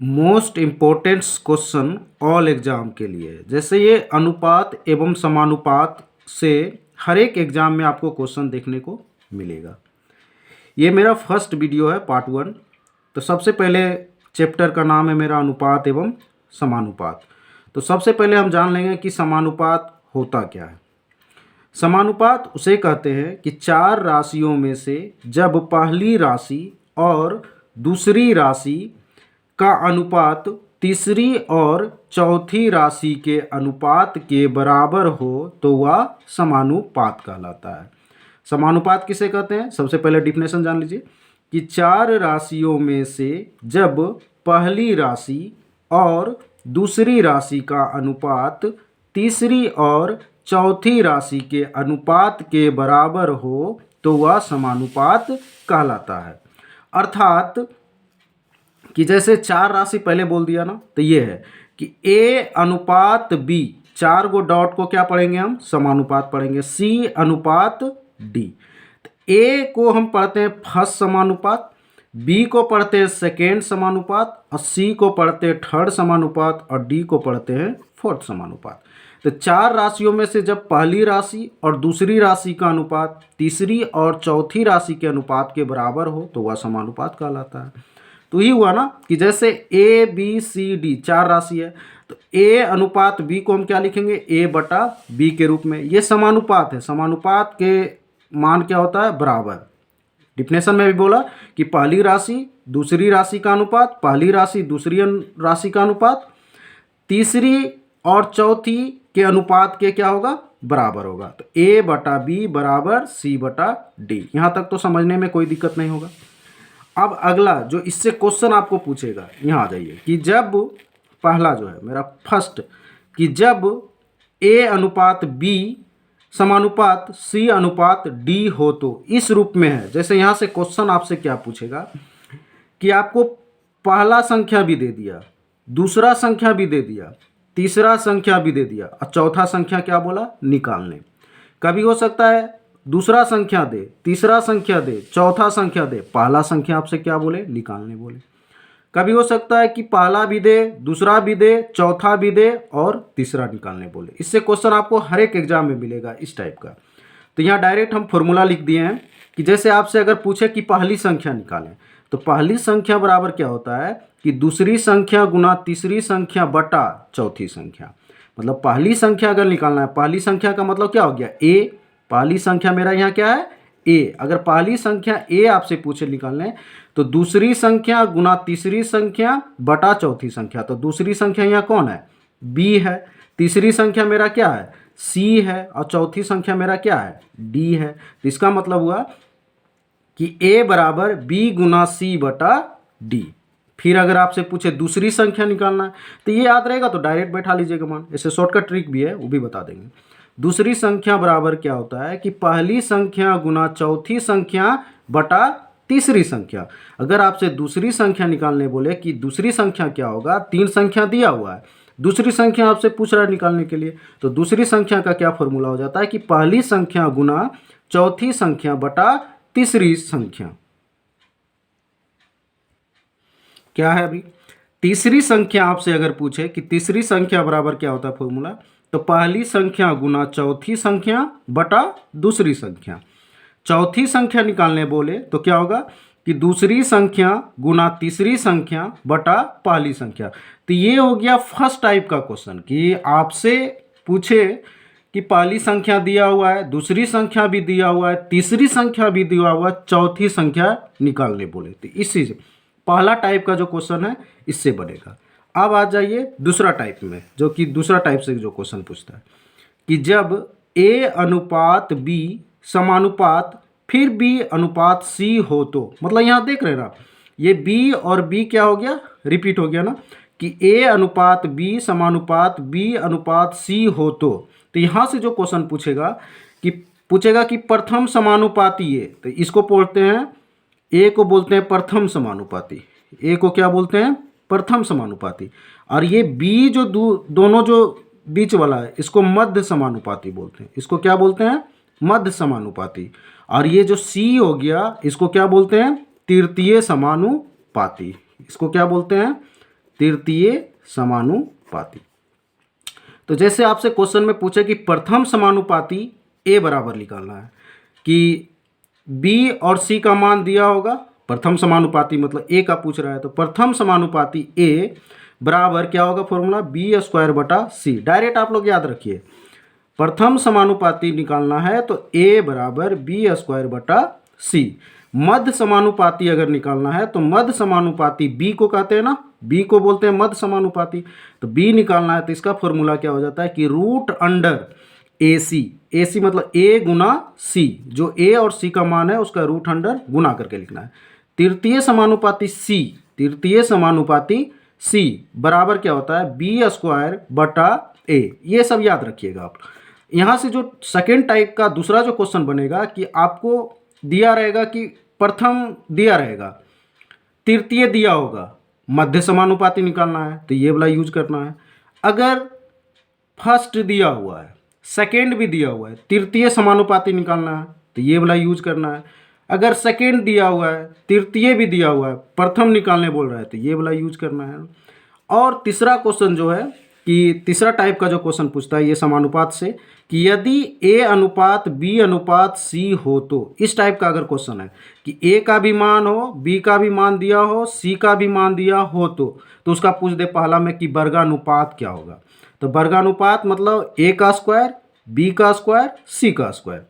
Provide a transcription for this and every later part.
Most important question all exam के लिए। जैसे ये अनुपात एवं समानुपात से हर एक एग्जाम में आपको क्वेश्चन देखने को मिलेगा। ये मेरा फर्स्ट वीडियो है, पार्ट 1। तो सबसे पहले चैप्टर का नाम है मेरा अनुपात एवं समानुपात। तो सबसे पहले हम जान लेंगे कि समानुपात होता क्या है। समानुपात उसे कहते हैं कि चार राशियों में से जब पहली राशि और दूसरी राशि का अनुपात तीसरी और चौथी राशि के अनुपात के बराबर हो तो वह समानुपात कहलाता है। समानुपात किसे कहते हैं, सबसे पहले डिफिनेशन जान लीजिए कि चार राशियों में से जब पहली राशि और दूसरी राशि का अनुपात तीसरी और चौथी राशि के अनुपात के बराबर हो तो वह समानुपात कहलाता है। अर्थात कि जैसे चार राशि पहले बोल दिया ना, तो ये है कि ए अनुपात बी, चार गो डॉट को क्या पढ़ेंगे हम, समानुपात पढ़ेंगे। सी अनुपात डी, ए को हम पढ़ते हैं फर्स्ट समानुपात, बी को पढ़ते हैं सेकेंड समानुपात, और सी को पढ़ते हैं थर्ड समानुपात, और डी को पढ़ते हैं फोर्थ समानुपात। तो चार राशियों में से जब पहली राशि और दूसरी राशि का अनुपात तीसरी और चौथी राशि के अनुपात के बराबर हो तो वह समानुपात कहलाता है। तो ये हुआ ना कि जैसे ए बी सी डी चार राशि है, तो ए अनुपात बी को हम क्या लिखेंगे, ए बटा बी के रूप में। ये समानुपात है। समानुपात के मान क्या होता है, बराबर। डिफिनेशन में भी बोला कि पहली राशि दूसरी राशि का अनुपात, पहली राशि दूसरी राशि का अनुपात तीसरी और चौथी के अनुपात के क्या होगा, बराबर होगा। तो ए बटा बी बराबर सी बटा डी। यहाँ तक तो समझने में कोई दिक्कत नहीं होगा। अब अगला जो इससे क्वेश्चन आपको पूछेगा, यहाँ आ जाइए कि जब पहला जो है मेरा फर्स्ट, कि जब ए अनुपात बी समानुपात सी अनुपात डी हो तो इस रूप में है। जैसे यहाँ से क्वेश्चन आपसे क्या पूछेगा कि आपको पहला संख्या भी दे दिया, दूसरा संख्या भी दे दिया, तीसरा संख्या भी दे दिया, और चौथा संख्या क्या बोला, निकालने। कभी हो सकता है दूसरा संख्या दे, तीसरा संख्या दे, चौथा संख्या दे, पहला संख्या आपसे क्या बोले, निकालने बोले। कभी हो सकता है कि पहला भी दे, दूसरा भी दे, चौथा भी दे और तीसरा निकालने बोले। इससे क्वेश्चन आपको हर एक एग्जाम में मिलेगा इस टाइप का। तो यहाँ डायरेक्ट हम फॉर्मूला लिख दिए हैं कि जैसे आपसे अगर पूछे कि पहली संख्या निकालें, तो पहली संख्या बराबर क्या होता है कि दूसरी संख्या गुना तीसरी संख्या बटा चौथी संख्या। मतलब पहली संख्या अगर निकालना है, पहली संख्या का मतलब क्या हो गया, ए। पहली संख्या मेरा यहाँ क्या है, ए। अगर पहली संख्या ए आपसे पूछे निकालने, तो दूसरी संख्या गुना तीसरी संख्या बटा चौथी संख्या। तो दूसरी संख्या यहाँ कौन है, बी है। तीसरी संख्या मेरा क्या है, सी है। और चौथी संख्या मेरा क्या है, डी है। तो इसका मतलब हुआ कि ए बराबर बी गुना सी बटा डी। फिर अगर आपसे पूछे दूसरी संख्या निकालना है, तो ये याद रहेगा तो डायरेक्ट बैठा लीजिएगा मान। ऐसे शॉर्टकट ट्रिक भी है, वो भी बता देंगे। दूसरी संख्या बराबर क्या होता है कि पहली संख्या गुना चौथी संख्या बटा तीसरी संख्या। अगर आपसे दूसरी संख्या निकालने बोले कि दूसरी संख्या क्या होगा, तीन संख्या दिया हुआ है, दूसरी संख्या आपसे पूछ रहा है निकालने के लिए, तो दूसरी संख्या का क्या फॉर्मूला हो जाता है कि पहली संख्या गुना चौथी संख्या बटा तीसरी संख्या। क्या है अभी, तीसरी संख्या आपसे अगर पूछे कि तीसरी संख्या बराबर क्या होता है फॉर्मूला, तो पहली संख्या गुना चौथी संख्या बटा दूसरी संख्या। चौथी संख्या निकालने बोले तो क्या होगा कि दूसरी संख्या गुना तीसरी संख्या बटा पहली संख्या। तो ये हो गया फर्स्ट टाइप का क्वेश्चन कि आपसे पूछे कि पहली संख्या दिया हुआ है, दूसरी संख्या भी दिया हुआ है, तीसरी संख्या भी दिया हुआ है, चौथी संख्या निकालने बोले। तो इसी से पहला टाइप का जो क्वेश्चन है इससे बनेगा। अब आ जाइए दूसरा टाइप में, जो कि दूसरा टाइप से जो क्वेश्चन पूछता है कि जब ए अनुपात बी समानुपात फिर बी अनुपात सी हो तो। मतलब यहाँ देख रहे हैं ना, ये बी और बी क्या हो गया, रिपीट हो गया ना, कि ए अनुपात बी समानुपात बी अनुपात सी हो तो यहाँ से जो क्वेश्चन पूछेगा कि प्रथम समानुपाती ए, तो इसको बोलते हैं, ए को बोलते हैं प्रथम समानुपाती। ए को क्या बोलते हैं, प्रथम समानुपाती। और ये बी जो दोनों जो बीच वाला है इसको मध्य समानुपाती बोलते हैं। इसको क्या बोलते हैं, मध्य समानुपाती। और ये जो सी हो गया इसको क्या बोलते हैं, तृतीय समानुपाती। इसको क्या बोलते हैं, तृतीय समानुपाती। तो जैसे आपसे क्वेश्चन में पूछे कि प्रथम समानुपाती ए बराबर निकालना है, कि बी और सी का मान दिया होगा, प्रथम समानुपाती मतलब ए का पूछ रहा है, तो प्रथम समानुपाती ए बराबर क्या होगा, फॉर्मूला बी स्क्वायर बटा सी। डायरेक्ट आप लोग याद रखिए, प्रथम समानुपाती निकालना है तो ए बराबर बी स्क्वायर बटा सी। मध्य समानुपाती अगर निकालना है तो मध्य समानुपाती बी को कहते हैं ना, बी को बोलते हैं मध्य समानुपाती। तो बी निकालना है तो इसका फॉर्मूला क्या हो जाता है कि रूट अंडर ए सी, ए सी मतलब ए गुना सी, जो ए और सी का मान है उसका रूट अंडर गुना करके लिखना है। तृतीय समानुपाती सी, तृतीय समानुपाती सी बराबर क्या होता है, बी स्क्वायर बटा ए। ये सब याद रखिएगा आप। यहाँ से जो सेकेंड टाइप का दूसरा जो क्वेश्चन बनेगा कि आपको दिया रहेगा कि प्रथम दिया रहेगा, तृतीय दिया होगा, मध्य समानुपाती निकालना है तो ये वाला यूज करना है। अगर फर्स्ट दिया हुआ है, सेकेंड भी दिया हुआ है, तृतीय समानुपाती निकालना है तो ये वाला यूज करना है। अगर सेकेंड दिया हुआ है, तृतीय भी दिया हुआ है, प्रथम निकालने बोल रहा है तो ये वाला यूज करना है। और तीसरा क्वेश्चन जो है कि तीसरा टाइप का जो क्वेश्चन पूछता है ये समानुपात से, कि यदि ए अनुपात बी अनुपात सी हो तो, इस टाइप का अगर क्वेश्चन है कि ए का भी मान हो, बी का भी मान दिया हो, सी का भी मान दिया हो तो उसका पूछ दे पहला में कि वर्गानुपात क्या होगा। तो वर्गानुपात मतलब ए का स्क्वायर, बी का स्क्वायर, सी का स्क्वायर।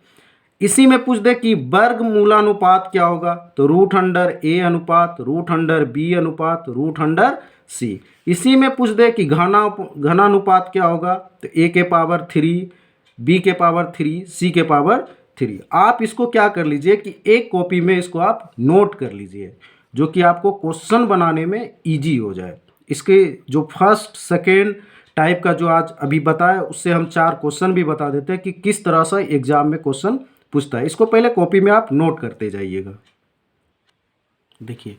इसी में पूछ दे कि वर्गमूलानुपात क्या होगा, तो रूट अंडर ए अनुपात, रूट अंडर बी अनुपात, रूट अंडर सी। इसी में पूछ दे कि घनानुपात क्या होगा, तो ए के पावर 3, बी के पावर 3, सी के पावर 3। आप इसको क्या कर लीजिए कि एक कॉपी में इसको आप नोट कर लीजिए, जो कि आपको क्वेश्चन बनाने में इजी हो जाए। इसके जो फर्स्ट सेकेंड टाइप का जो आज अभी बताया उससे हम 4 क्वेश्चन भी बता देते हैं कि किस तरह से एग्जाम में क्वेश्चन पूछता है। इसको पहले कॉपी में आप नोट करते जाइएगा। देखिए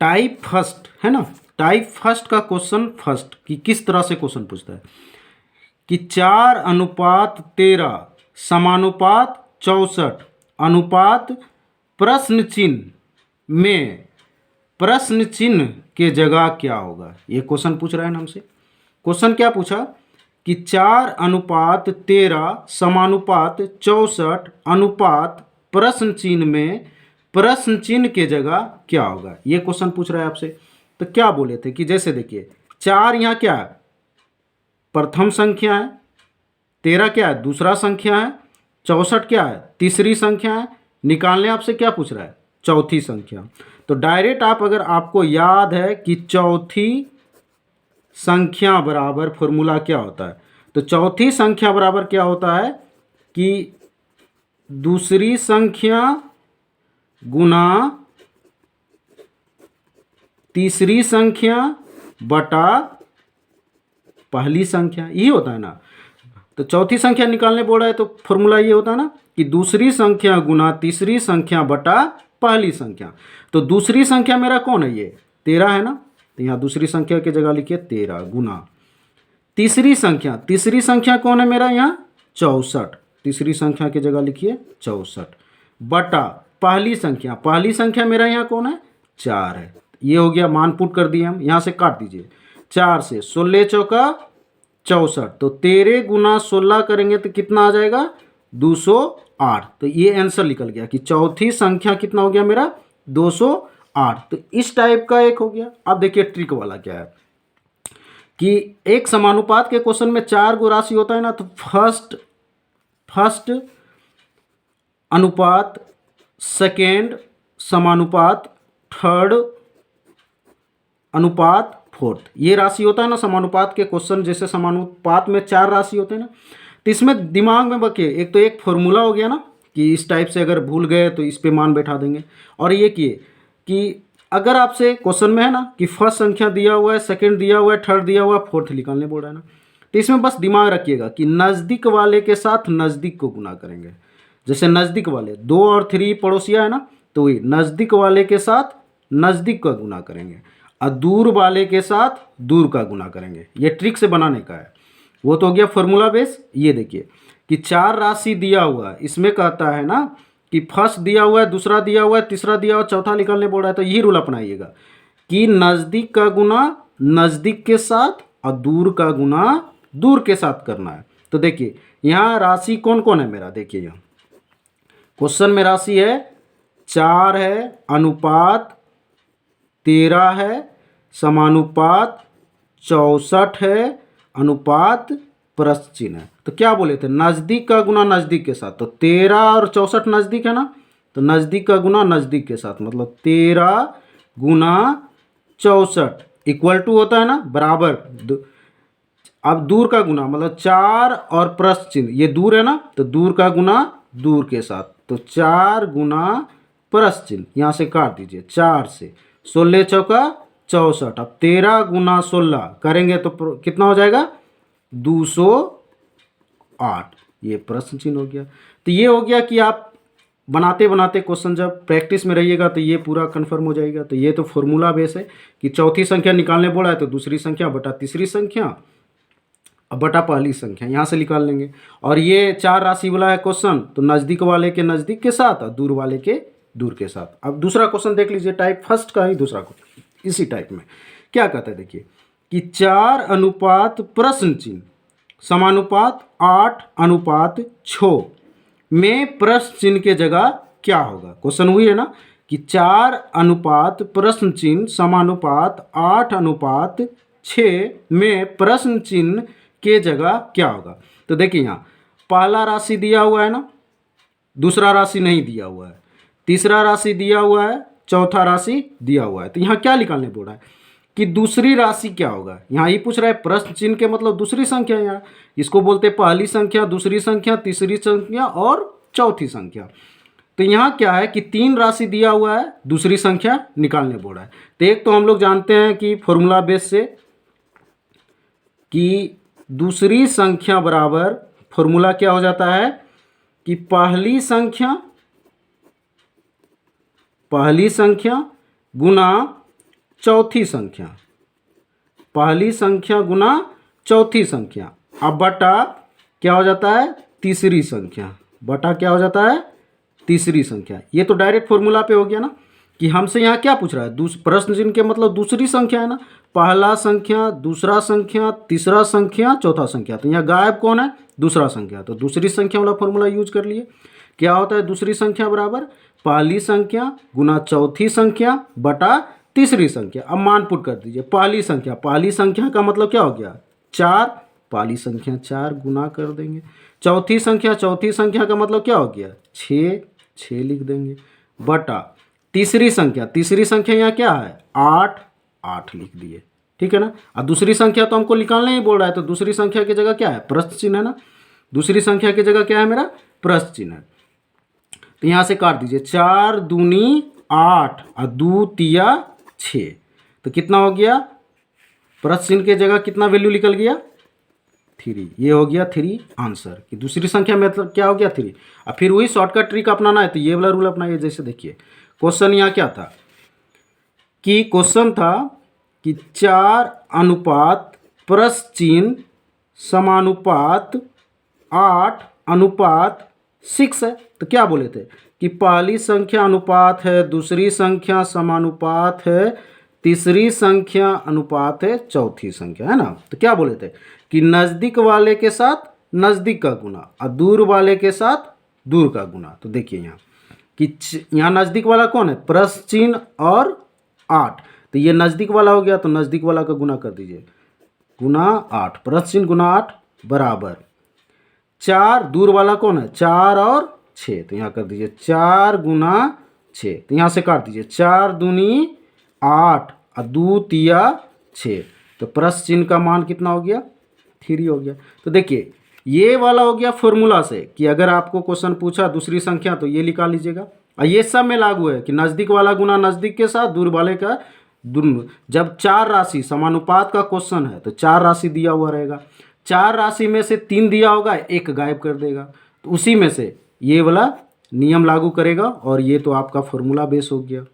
टाइप फर्स्ट है ना, टाइप फर्स्ट का क्वेश्चन फर्स्ट कि किस तरह से क्वेश्चन पूछता है कि 4:13 समानुपात 64 अनुपात प्रश्न चिन्ह में प्रश्न चिन्ह के जगह क्या होगा। ये क्वेश्चन पूछ रहा है ना हमसे। क्वेश्चन क्या पूछा कि 4:13 समानुपात 64 अनुपात प्रश्न चिन्ह में प्रश्न चिन्ह के जगह क्या होगा। ये क्वेश्चन पूछ रहा है आपसे। तो क्या बोले थे कि जैसे देखिए 4 यहाँ क्या है, प्रथम संख्या है, 13 क्या है, दूसरा संख्या है, 64 क्या है, तीसरी संख्या है। निकालने आपसे क्या पूछ रहा है, चौथी संख्या। तो डायरेक्ट आप अगर आपको याद है कि चौथी संख्या बराबर फॉर्मूला क्या होता है, तो चौथी संख्या बराबर क्या होता है कि दूसरी संख्या गुना तीसरी संख्या बटा पहली संख्या, यही होता है ना। तो चौथी संख्या निकालने बोल रहा है तो फॉर्मूला ये होता है ना कि दूसरी संख्या गुना तीसरी संख्या बटा पहली संख्या। तो दूसरी संख्या मेरा कौन है, ये 13 है ना, तो यहाँ दूसरी संख्या की जगह लिखिए 13 गुना तीसरी संख्या, तीसरी संख्या कौन है मेरा यहाँ 64, तीसरी संख्या की जगह लिखिए 64 बटा पहली संख्या, पहली संख्या मेरा यहाँ कौन है 4 है। ये हो गया, मान पुट कर दिए हम, यहाँ से काट दीजिए 4 से 16 चौका 64, तो 13 गुना 16 करेंगे तो कितना आ जाएगा 208। तो ये आंसर निकल गया कि चौथी संख्या कितना हो गया मेरा 208। तो इस टाइप का एक हो गया। अब देखिए ट्रिक वाला क्या है कि एक समानुपात के क्वेश्चन में 4 गो राशि होता है ना, तो फर्स्ट अनुपात, सेकेंड समानुपात, थर्ड अनुपात, फोर्थ, ये राशि होता है ना समानुपात के क्वेश्चन। जैसे समानुपात में 4 राशि होते हैं ना, तो इसमें दिमाग में बके एक तो एक फॉर्मूला हो गया ना कि इस टाइप से अगर भूल गए तो इस पे मान बैठा देंगे। और ये किए कि अगर आपसे क्वेश्चन में है ना कि फर्स्ट संख्या दिया हुआ है, सेकंड दिया हुआ है, थर्ड दिया हुआ है, फोर्थ निकालने बोल रहा है ना, तो इसमें बस दिमाग रखिएगा कि नज़दीक वाले के साथ नज़दीक को गुना करेंगे। जैसे नज़दीक वाले 2 और 3 पड़ोसिया है ना, तो वही नज़दीक वाले के साथ नज़दीक का गुना करेंगे और दूर वाले के साथ दूर का गुना करेंगे। ये ट्रिक से बनाने का है। वो तो हो गया फॉर्मूला बेस। ये देखिए कि 4 राशि दिया हुआ है, इसमें कहता है ना कि फर्स्ट दिया हुआ है, दूसरा दिया हुआ है, तीसरा दिया हुआ है, चौथा निकालने बोल रहा है। तो यही रूल अपनाइएगा कि नज़दीक का गुना नज़दीक के साथ और दूर का गुना दूर के साथ करना है। तो देखिए यहाँ राशि कौन कौन है मेरा, देखिए यहाँ क्वेश्चन में राशि है 4 है, अनुपात 13 है, समानुपात 64 है, अनुपात प्रश्न चिन्ह है। तो क्या बोले थे, नज़दीक का गुना नज़दीक के साथ, तो 13 और 64 नज़दीक है ना, तो नज़दीक का गुना नज़दीक के साथ, मतलब 13 गुना 64 इक्वल टू होता है ना बराबर। अब दूर का गुना मतलब 4 और प्रश्न चिन्ह, ये दूर है ना, तो दूर का गुना दूर के साथ, तो 4 गुना प्रश्न चिन्ह, यहाँ से काट दीजिए 4 से, 16 चौका 64। अब 13 गुना 16 करेंगे तो कितना हो जाएगा 208, ये प्रश्न चिन्ह हो गया। तो ये हो गया कि आप बनाते बनाते क्वेश्चन जब प्रैक्टिस में रहिएगा तो ये पूरा कन्फर्म हो जाएगा। तो ये तो फॉर्मूला बेस है कि चौथी संख्या निकालने बोला है तो दूसरी संख्या बटा तीसरी संख्या अब बटा पहली संख्या यहाँ से निकाल लेंगे। और ये 4 राशि वाला है क्वेश्चन, तो नज़दीक वाले के नज़दीक के साथ और दूर वाले के दूर के साथ। अब दूसरा क्वेश्चन देख लीजिए, टाइप फर्स्ट का ही दूसरा क्वेश्चन इसी टाइप में क्या कहता है, देखिए कि 4 अनुपात प्रश्न चिन्ह समानुपात 8 अनुपात 6 में प्रश्न चिन्ह के जगह क्या होगा। क्वेश्चन हुई है ना कि 4 अनुपात प्रश्न चिन्ह समानुपात 8 अनुपात 6 में प्रश्न चिन्ह के जगह क्या होगा। तो देखिए यहाँ पहला राशि दिया हुआ है ना, दूसरा राशि नहीं दिया हुआ है, तीसरा राशि दिया हुआ है, चौथा राशि दिया हुआ है। तो यहाँ क्या निकालने बोल रहा है कि दूसरी राशि क्या होगा। यहाँ ये पूछ रहा है प्रश्न चिन्ह के मतलब दूसरी संख्या, यहाँ इसको बोलते हैं पहली संख्या, दूसरी संख्या, तीसरी संख्या और चौथी संख्या। तो यहाँ क्या है कि 3 राशि दिया हुआ है, दूसरी संख्या निकालने बोल रहा है। तो एक तो हम लोग जानते हैं कि फॉर्मूला बेस से कि दूसरी संख्या बराबर फॉर्मूला क्या हो जाता है कि पहली संख्या गुना चौथी संख्या, पहली संख्या गुना चौथी संख्या, अब बटा क्या हो जाता है तीसरी संख्या, बटा क्या हो जाता है तीसरी संख्या। ये तो डायरेक्ट फॉर्मूला पे हो गया ना कि हमसे यहाँ क्या पूछ रहा है, प्रश्न चिन्ह के मतलब दूसरी संख्या है ना, पहला संख्या, दूसरा संख्या, तीसरा संख्या, चौथा संख्या। तो यहाँ गायब कौन है, दूसरा संख्या, तो दूसरी संख्या वाला फॉर्मूला यूज कर लिए। क्या होता है दूसरी संख्या बराबर पहली संख्या गुना चौथी संख्या बटा तीसरी संख्या। अब मान पुट कर दीजिए, पहली संख्या का मतलब क्या हो गया 4, पहली संख्या 4 गुना कर देंगे, चौथी संख्या का मतलब क्या हो गया 6 लिख देंगे, बटा तीसरी संख्या यहाँ क्या है 8 लिख दिए, ठीक है ना। अब दूसरी संख्या तो हमको निकालना ही बोल रहा है, तो दूसरी संख्या की जगह क्या है प्रश्न चिन्ह है ना, दूसरी संख्या की जगह क्या है मेरा प्रश्न चिन्ह है। तो यहाँ से काट दीजिए 4 दूनी 8 और 2 तिया 6, तो कितना हो गया प्रश्न चिन्ह के जगह कितना वैल्यू निकल गया 3। ये हो गया 3 आंसर कि दूसरी संख्या में मतलब क्या हो गया 3। अब फिर वही शॉर्टकट ट्रिक अपनाना है, तो ये वाला रूल अपनाइए। जैसे देखिए क्वेश्चन यहाँ क्या था कि क्वेश्चन था कि 4 अनुपात प्रश्न चिन्ह समानुपात 8 अनुपात 6 है। तो क्या बोले थे कि पहली संख्या अनुपात है, दूसरी संख्या समानुपात है, तीसरी संख्या अनुपात है, चौथी संख्या है ना। तो क्या बोले थे कि नज़दीक वाले के साथ नज़दीक का गुना और दूर वाले के साथ दूर का गुना। तो देखिए यहाँ कि यहाँ नज़दीक वाला कौन है प्रश्न चिन्ह और 8, तो ये नज़दीक वाला हो गया, तो नज़दीक वाला का गुना कर दीजिए, गुना 8 प्रश्न चिन्ह गुना 8 बराबर 4, दूर वाला कौन है 4 और 6, तो यहाँ कर दीजिए 4 गुना 6, तो यहाँ से काट दीजिए 4 दूनी 8 और 2 तिया 6, तो प्रश्न चिन्ह का मान कितना हो गया 3 हो गया। तो देखिए ये वाला हो गया फॉर्मूला से कि अगर आपको क्वेश्चन पूछा दूसरी संख्या तो ये निकाल लीजिएगा। और ये सब में लागू है कि नज़दीक वाला गुना नज़दीक के साथ, दूर वाले का दूर। जब 4 राशि समानुपात का क्वेश्चन है तो 4 राशि दिया हुआ रहेगा, 4 राशि में से 3 दिया होगा, 1 गायब कर देगा, तो उसी में से ये वाला नियम लागू करेगा और ये तो आपका फॉर्मूला बेस हो गया।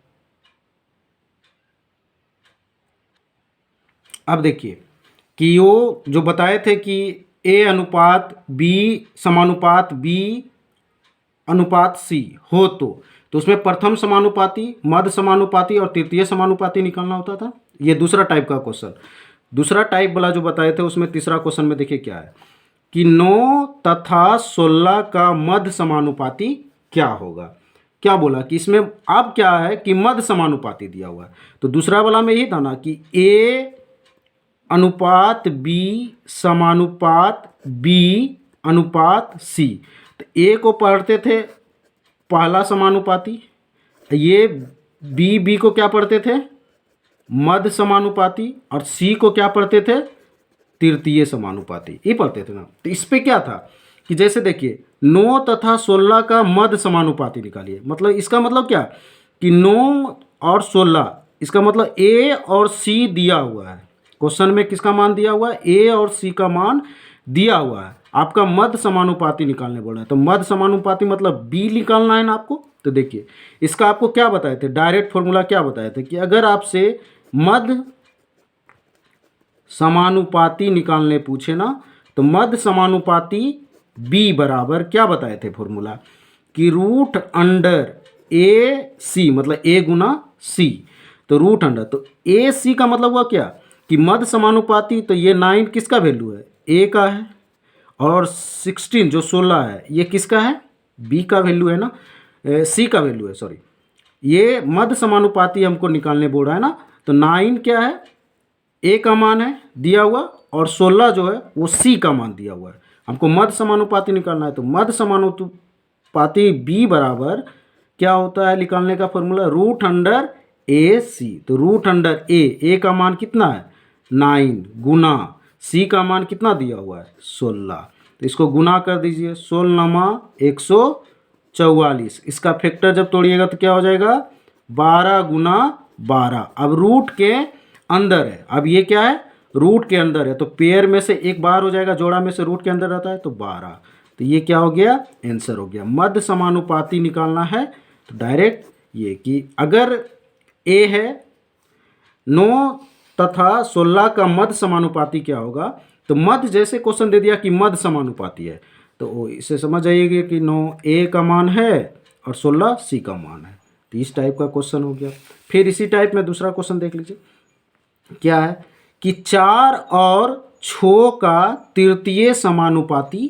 अब देखिए कि वो जो बताए थे कि A अनुपात B समानुपात B अनुपात C हो तो उसमें प्रथम समानुपाती, मध्य समानुपाती और तृतीय समानुपाती निकालना होता था। ये दूसरा टाइप का क्वेश्चन। दूसरा टाइप वाला जो बताए थे उसमें तीसरा क्वेश्चन में देखिए क्या है कि 9 तथा 16 का मध्य समानुपाती क्या होगा। क्या बोला कि इसमें अब क्या है कि मध्य समानुपाती दिया हुआ है। तो दूसरा वाला में यही था ना कि ए अनुपात बी समानुपात बी अनुपात सी। तो ए को पढ़ते थे पहला समानुपाती, ये बी को क्या पढ़ते थे मध्य समानुपाती, और सी को क्या पढ़ते थे तृतीय समानुपाती, ये पढ़ते थे ना। तो इस पे क्या था कि जैसे देखिए 9 तथा 16 का मध्य समानुपाती निकालिए। मतलब इसका मतलब क्या कि 9 और 16, इसका मतलब ए और सी दिया हुआ है क्वेश्चन में। किसका मान दिया हुआ है, ए और सी का मान दिया हुआ है। आपका मध्य समानुपाती निकालने बोल रहे हैं, तो मध्य समानुपाती मतलब बी निकालना है ना आपको। तो देखिए इसका आपको क्या बताए थे, डायरेक्ट फॉर्मूला क्या बताए थे कि अगर आपसे मध्य समानुपाती निकालने पूछे ना, तो मध्य समानुपाती बी बराबर क्या बताए थे फॉर्मूला कि रूट अंडर ए सी, मतलब ए गुना सी। तो रूट अंडर, तो ए सी का मतलब हुआ क्या कि मध्य समानुपाती, तो ये 9 किसका वैल्यू है, ए का है, और 16 जो 16 है ये किसका है, बी का वैल्यू है ना, सी का वैल्यू है सॉरी। ये मध्य समानुपाती हमको निकालने बोल रहा है ना। तो 9 क्या है, ए का मान है दिया हुआ, और 16 जो है वो सी का मान दिया हुआ है। हमको मध्य समानुपाती निकालना है। तो मध्य समानुपाती बी बराबर क्या होता है निकालने का फॉर्मूला, रूट अंडर ए सी। तो रूट अंडर ए का मान कितना है 9 गुना सी का मान कितना दिया हुआ है 16। तो इसको गुना कर दीजिए, 16 144। इसका फैक्टर जब तोड़िएगा तो क्या हो जाएगा 12 गुना 12। अब रूट के अंदर है, अब ये क्या है रूट के अंदर है, तो पेयर में से एक बाहर हो जाएगा, जोड़ा में से रूट के अंदर रहता है, तो 12। तो ये क्या हो गया आंसर हो गया। मध्य समानुपाती निकालना है तो डायरेक्ट ये कि अगर ए है 9 तथा 16 का मध्य समानुपाती क्या होगा, तो मध्य जैसे क्वेश्चन दे दिया कि मध्य समानुपाती है, तो इसे समझ जाइएगा कि 9 ए का मान है और 16 सी का मान है। तो इस टाइप का क्वेश्चन हो गया। फिर इसी टाइप में दूसरा क्वेश्चन देख लीजिए क्या है कि 4 और 6 का तृतीय समानुपाती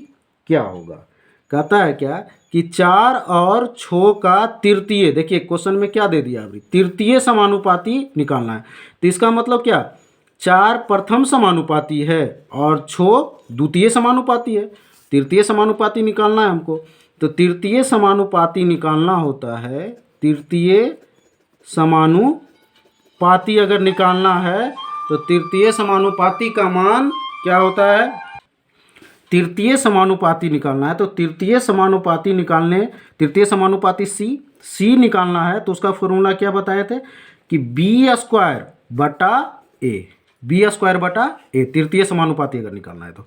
क्या होगा। कहता है क्या कि 4 और 6 का तृतीय, देखिए क्वेश्चन में क्या दे दिया अभी, तृतीय समानुपाती निकालना है। तो इसका मतलब क्या 4 प्रथम समानुपाती है और 6 द्वितीय समानुपाती है। तृतीय समानुपाती निकालना है हमको। तो तृतीय समानुपाती निकालना होता है, तृतीय समानुपाती अगर निकालना है तो तृतीय समानुपाती का मान क्या होता है, तृतीय समानुपाती निकालना है तो तृतीय समानुपाती निकालने, तृतीय समानुपाती सी निकालना है। तो उसका फॉर्मूला क्या बताए थे कि बी स्क्वायर बटा ए, बी स्क्वायर बटा ए, तृतीय समानुपाती अगर निकालना है तो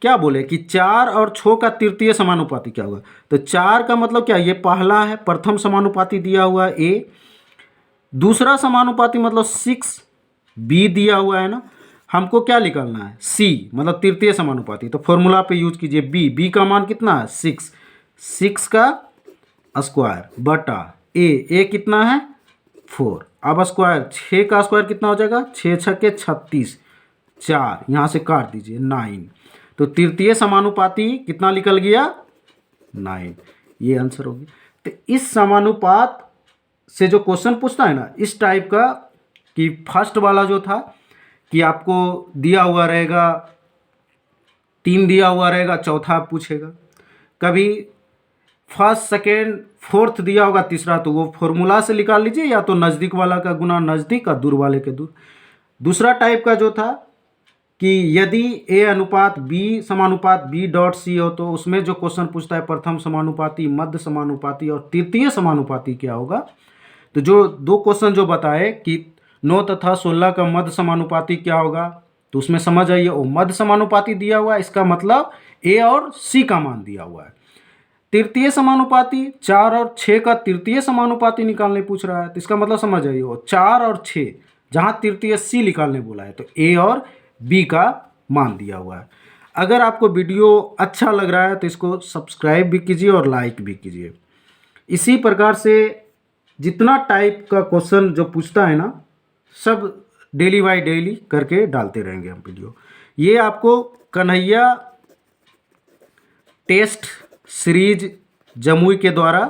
क्या बोले कि 4 और 6 का तृतीय समानुपाती क्या होगा। तो 4 का मतलब क्या, ये पहला है प्रथम समानुपाती दिया हुआ है ए, दूसरा समानुपाती मतलब 6 बी दिया हुआ है ना, हमको क्या निकालना है सी मतलब तृतीय समानुपाती। तो फॉर्मूला पे यूज कीजिए बी का मान कितना है 6 का स्क्वायर बटा ए कितना है 4, अब स्क्वायर 6 का स्क्वायर कितना हो जाएगा 6 छक्के 36, 4 यहाँ से काट दीजिए 9। तो तृतीय समानुपाती कितना निकल गया 9, ये आंसर हो गया। तो इस समानुपात से जो क्वेश्चन पूछता है ना इस टाइप का, कि फर्स्ट वाला जो था कि आपको दिया हुआ रहेगा 3 दिया हुआ रहेगा, चौथा पूछेगा, कभी फर्स्ट सेकेंड फोर्थ दिया होगा तीसरा, तो वो फॉर्मूला से निकाल लीजिए, या तो नज़दीक वाला का गुना नज़दीक और दूर वाले के दूर। दूसरा टाइप का जो था कि यदि ए अनुपात बी समानुपात बी डॉट सी हो, तो उसमें जो क्वेश्चन पूछता है प्रथम समानुपाती, मध्य समानुपाती और तृतीय समानुपाती क्या होगा। तो जो दो क्वेश्चन जो बताए कि 9 तथा 16 का मध्य समानुपाती क्या होगा, तो उसमें समझ आइए वो मध्य समानुपाती दिया हुआ है, इसका मतलब ए और सी का मान दिया हुआ है। तृतीय समानुपाती 4 और 6 का तृतीय समानुपाती निकालने पूछ रहा है, तो इसका मतलब समझ आइए वो 4 और 6 जहाँ तृतीय सी निकालने बोला है, तो ए और बी का मान दिया हुआ है। अगर आपको वीडियो अच्छा लग रहा है तो इसको सब्सक्राइब भी कीजिए और लाइक भी कीजिए। इसी प्रकार से जितना टाइप का क्वेश्चन जो पूछता है ना सब डेली बाय डेली करके डालते रहेंगे हम वीडियो। ये आपको कन्हैया टेस्ट सीरीज जमुई के द्वारा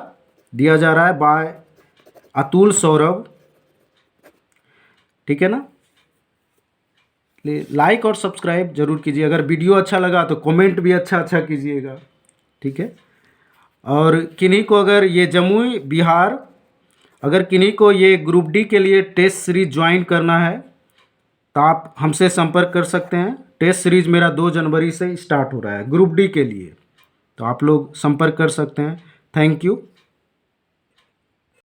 दिया जा रहा है बाय अतुल सौरभ, ठीक है ना। लाइक और सब्सक्राइब जरूर कीजिए। अगर वीडियो अच्छा लगा तो कमेंट भी अच्छा अच्छा कीजिएगा, ठीक है। और किन्हीं को अगर ये जमुई बिहार, अगर किन्हीं को ये ग्रुप डी के लिए टेस्ट सीरीज ज्वाइन करना है तो आप हमसे संपर्क कर सकते हैं। टेस्ट सीरीज मेरा 2 जनवरी से स्टार्ट हो रहा है ग्रुप डी के लिए, तो आप लोग संपर्क कर सकते हैं। Thank you.